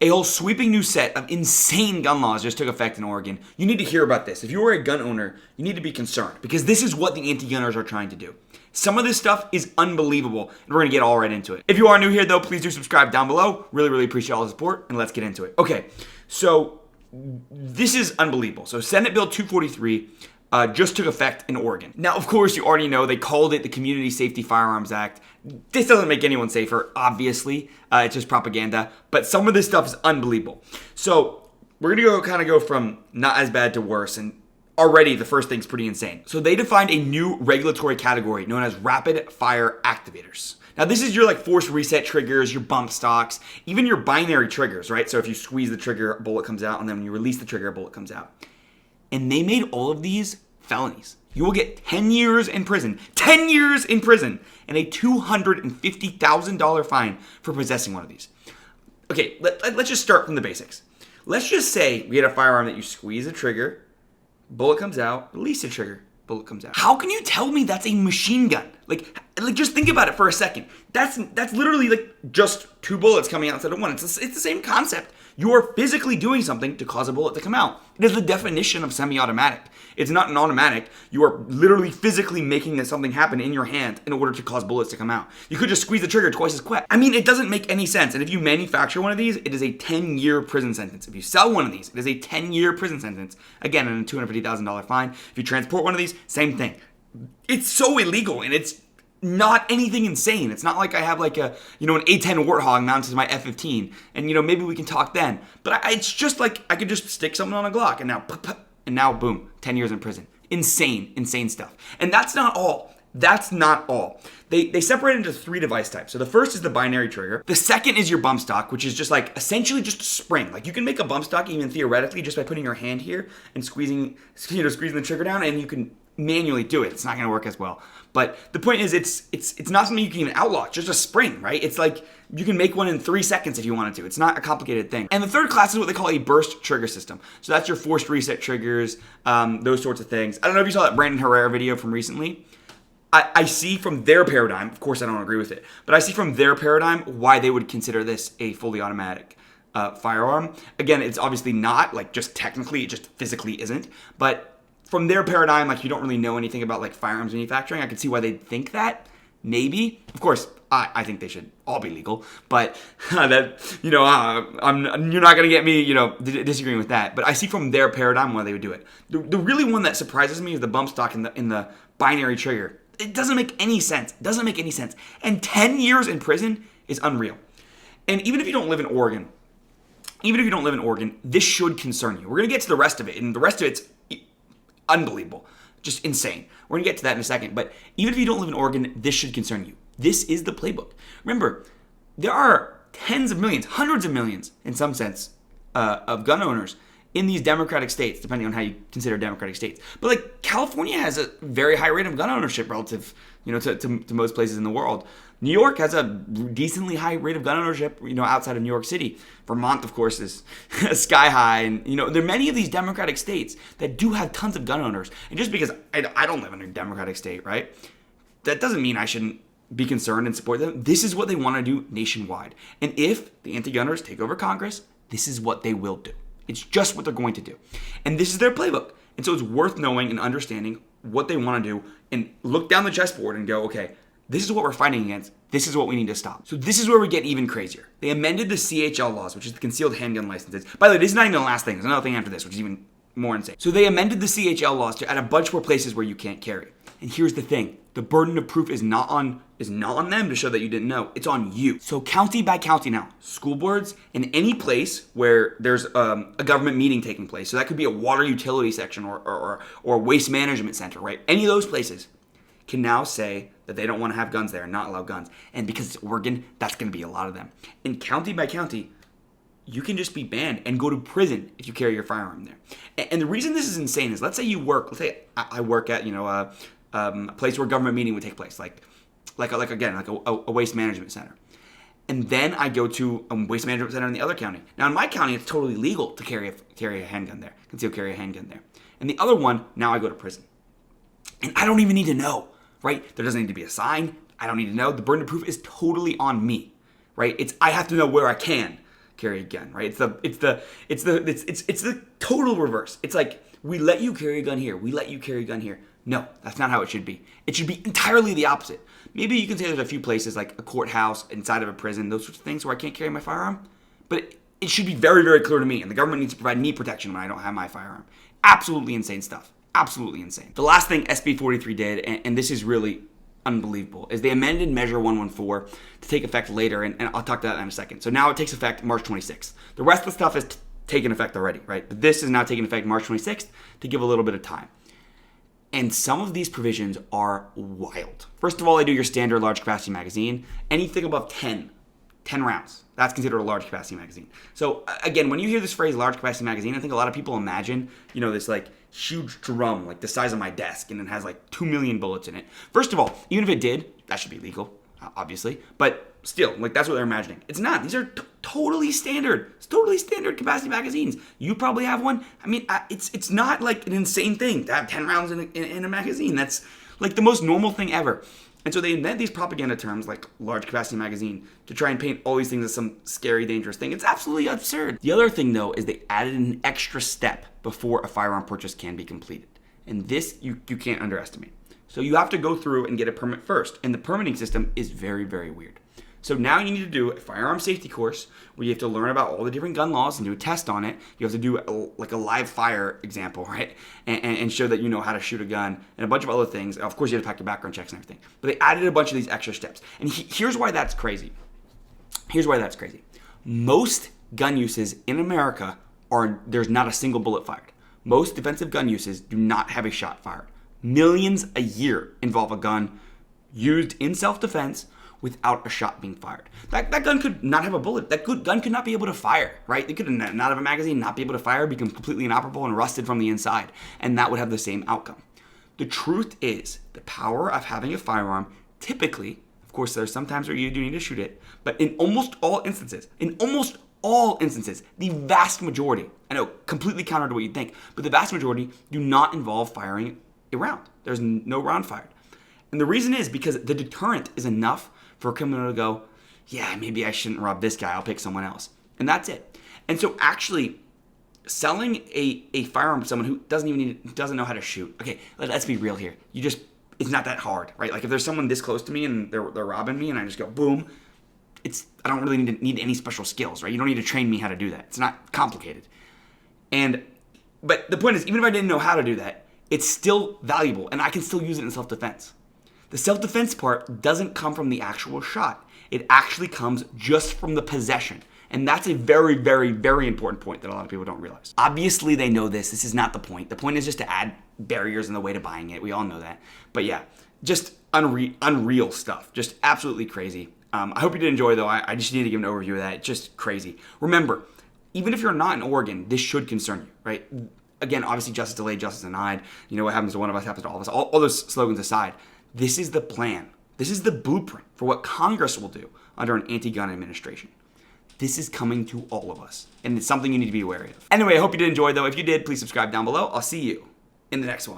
A whole sweeping new set of insane gun laws just took effect in Oregon. You need to hear about this. If you are a gun owner, you need to be concerned because this is what the anti-gunners are trying to do. Some of this stuff is unbelievable, and we're going to get all right into it. If you are new here, though, please do subscribe down below. Really appreciate all the support, and let's get into it. Okay, so this is unbelievable. So Senate Bill 243 just took effect in Oregon. Now, of course, you already know they called it the Community Safety Firearms Act. This doesn't make anyone safer, obviously. It's just propaganda. But some of this stuff is unbelievable. So we're going to go from not as bad to worse. And already the first thing's pretty insane. So they defined a new regulatory category known as rapid fire activators. Now, this is your force reset triggers, your bump stocks, even your binary triggers, right? So if you squeeze the trigger, a bullet comes out, and then when you release the trigger, a bullet comes out. And they made all of these felonies. You will get 10 years in prison, 10 years in prison, and a $250,000 fine for possessing one of these. Okay, let's just start from the basics. Let's just say we had a firearm that you squeeze the trigger, bullet comes out, release the trigger, bullet comes out. How can you tell me that's a machine gun? Just think about it for a second. That's literally just two bullets coming out instead of one. It's the same concept. You are physically doing something to cause a bullet to come out. It is the definition of semi-automatic. It's not an automatic. You are literally physically making something happen in your hand in order to cause bullets to come out. You could just squeeze the trigger twice as quick. I mean, it doesn't make any sense. And if you manufacture one of these, it is a 10-year prison sentence. If you sell one of these, it is a 10-year prison ssentence. Again, and a $250,000 fine. If you transport one of these, same thing. It's so illegal, and it's not anything insane. It's not like I have an A10 Warthog mounted to my F-15, and maybe we can talk then. But it's just I could just stick something on a Glock, and now boom, 10 years in prison. Insane stuff. And that's not all. They separate into three device types. So the first is the binary trigger. The second is your bump stock, which is just essentially just a spring. You can make a bump stock even theoretically just by putting your hand here and squeezing the trigger down, and you can manually do it. It's not going to work as well. But the point is, it's not something you can even outlaw. It's just a spring, right? It's you can make one in 3 seconds if you wanted to. It's not a complicated thing. And the third class is what they call a burst trigger system. So that's your forced reset triggers, those sorts of things. I don't know if you saw that Brandon Herrera video from recently. I see from their paradigm, of course I don't agree with it, but I see from their paradigm why they would consider this a fully automatic firearm. Again, it's obviously not, just technically, it just physically isn't. But from their paradigm, you don't really know anything about firearms manufacturing. I can see why they'd think that. Maybe. Of course, I think they should all be legal. But you're not going to get me, disagreeing with that. But I see from their paradigm why they would do it. The really one that surprises me is the bump stock in the binary trigger. It doesn't make any sense. And 10 years in prison is unreal. And even if you don't live in Oregon, this should concern you. We're going to get to the rest of it. And the rest of it's unbelievable. Just insane. We're going to get to that in a second. But even if you don't live in Oregon, this should concern you. This is the playbook. Remember, there are tens of millions, hundreds of millions, in some sense, of gun owners in these democratic states, depending on how you consider democratic states. But California has a very high rate of gun ownership relative, to most places in the world. New York has a decently high rate of gun ownership, outside of New York City. Vermont, of course, is sky high. And, there are many of these democratic states that do have tons of gun owners. And just because I don't live in a democratic state, right, that doesn't mean I shouldn't be concerned and support them. This is what they want to do nationwide. And if the anti-gunners take over Congress, this is what they will do. It's just what they're going to do. And this is their playbook. And so it's worth knowing and understanding what they want to do and look down the chessboard and go, okay, this is what we're fighting against. This is what we need to stop. So this is where we get even crazier. They amended the CHL laws, which is the concealed handgun licenses. By the way, this is not even the last thing. There's another thing after this, which is even more insane. So they amended the CHL laws to add a bunch more places where you can't carry. And here's the thing. The burden of proof is not on them to show that you didn't know. It's on you. So county by county now, school boards in any place where there's a government meeting taking place. So that could be a water utility section or a waste management center, right? Any of those places can now say that they don't want to have guns there and not allow guns. And because it's Oregon, that's going to be a lot of them. And county by county, you can just be banned and go to prison if you carry your firearm there. And the reason this is insane is, let's say I work at, a place where a government meeting would take place, like a waste management center. And then I go to a waste management center in the other county. Now in my county, it's totally legal to carry a handgun there, concealed carry a handgun there. And the other one, now I go to prison. And I don't even need to know, right? There doesn't need to be a sign. I don't need to know. The burden of proof is totally on me, right? I have to know where I can carry a gun, right? It's the total reverse. It's like, we let you carry a gun here. We let you carry a gun here. No, that's not how it should be. It should be entirely the opposite. Maybe you can say there's a few places like a courthouse, inside of a prison, those sorts of things where I can't carry my firearm. But it should be very, very clear to me, and the government needs to provide me protection when I don't have my firearm. Absolutely insane stuff. Absolutely insane. The last thing SB 43 did, and this is really unbelievable, is they amended Measure 114 to take effect later, and I'll talk to that in a second. So now it takes effect March 26th. The rest of the stuff is taken effect already, right? But this is now taking effect March 26th to give a little bit of time. And some of these provisions are wild. First of all, they do your standard large capacity magazine. Anything above 10 rounds, that's considered a large capacity magazine. So again, when you hear this phrase large capacity magazine, I think a lot of people imagine, this like huge drum, like the size of my desk, and it has like 2 million bullets in it. First of all, even if it did, that should be legal, obviously. But still, like that's what they're imagining. It's not. These are totally standard. It's totally standard capacity magazines. You probably have one. I mean, it's not like an insane thing to have 10 rounds in a magazine. That's like the most normal thing ever. And so they invent these propaganda terms like large capacity magazine to try and paint all these things as some scary, dangerous thing. It's absolutely absurd. The other thing, though, is they added an extra step before a firearm purchase can be completed. And this you can't underestimate. So you have to go through and get a permit first. And the permitting system is very, very weird. So now you need to do a firearm safety course where you have to learn about all the different gun laws and do a test on it. You have to do a live fire example, right? And show that you know how to shoot a gun and a bunch of other things. Of course, you have to pack your background checks and everything. But they added a bunch of these extra steps. And here's why that's crazy. Most gun uses in America there's not a single bullet fired. Most defensive gun uses do not have a shot fired. Millions a year involve a gun used in self-defense without a shot being fired. That gun could not have a bullet. That gun could not be able to fire, right? It could not have a magazine, not be able to fire, become completely inoperable and rusted from the inside. And that would have the same outcome. The truth is, the power of having a firearm, typically, of course, there's some times where you do need to shoot it, but in almost all instances, the vast majority, I know, completely counter to what you'd think, but the vast majority do not involve firing a round. There's no round fired. And the reason is because the deterrent is enough for a criminal to go, yeah, maybe I shouldn't rob this guy, I'll pick someone else. And that's it. And so actually, selling a firearm to someone who doesn't know how to shoot, okay, let's be real here. It's not that hard, right? Like if there's someone this close to me and they're robbing me and I just go, boom, I don't really need any special skills, right? You don't need to train me how to do that. It's not complicated. But the point is, even if I didn't know how to do that, it's still valuable and I can still use it in self-defense. The self-defense part doesn't come from the actual shot. It actually comes just from the possession. And that's a very, very, very important point that a lot of people don't realize. Obviously, they know this. This is not the point. The point is just to add barriers in the way to buying it. We all know that. But yeah, just unreal stuff. Just absolutely crazy. I hope you did enjoy, though. I just need to give an overview of that. It's just crazy. Remember, even if you're not in Oregon, this should concern you, right? Again, obviously, justice delayed, justice denied. You know, what happens to one of us happens to all of us. All those slogans aside, this is the plan. This is the blueprint for what Congress will do under an anti-gun administration. This is coming to all of us, and it's something you need to be wary of. Anyway, I hope you did enjoy, though. If you did, please subscribe down below. I'll see you in the next one.